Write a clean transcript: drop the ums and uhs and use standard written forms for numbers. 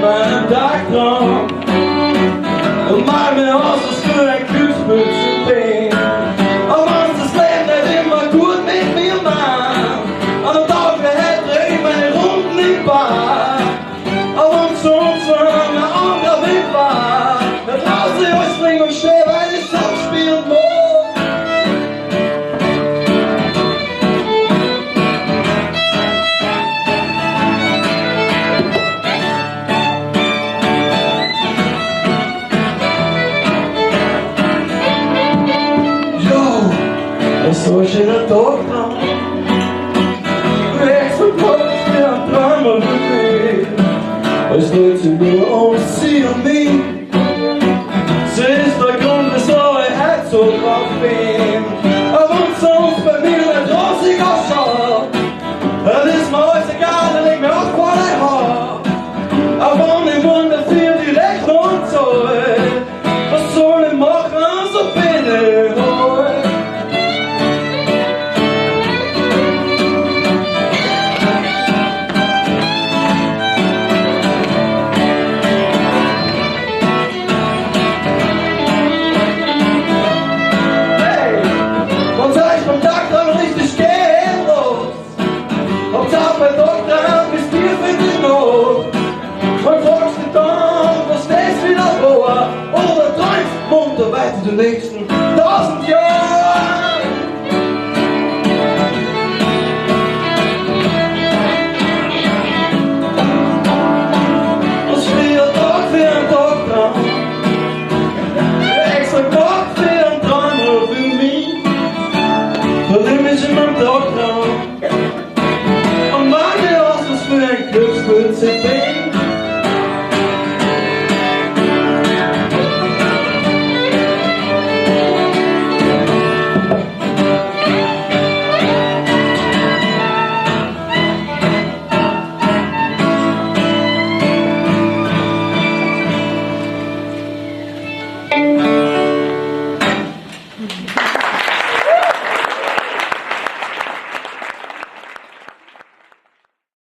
meinem Tagtraum und mal mir aus, was für ein Glücksbild zu bin. Und wenn das Leben nicht immer gut mit mir macht, an einem Tag dreh ich meine Runden im Bad. Aber um zu uns ein anderer Weg war, da draußen ich alles bringen und stehen, weil ich so spielen muss. So ein schöner Tag dran. Weg vom Kopf, mir ein Träumer wirklich. Es dreht sich nur um sie und mich. Sie ist der Grund, wieso ich heute so drauf bin. Aber wenn sonst bei mir nicht rosig ausschaut, dann ist mir alles egal, dann leg mir auf vor dein Haar. Aber wenn ich wundere für die Rechnung zahle, was soll ich machen, so bin ich halt. Mein Doktor, bis dir findet noch. Und fragst dich dann, was das wieder war. Oder träumst munter weiter die nächsten 1000 Jahre.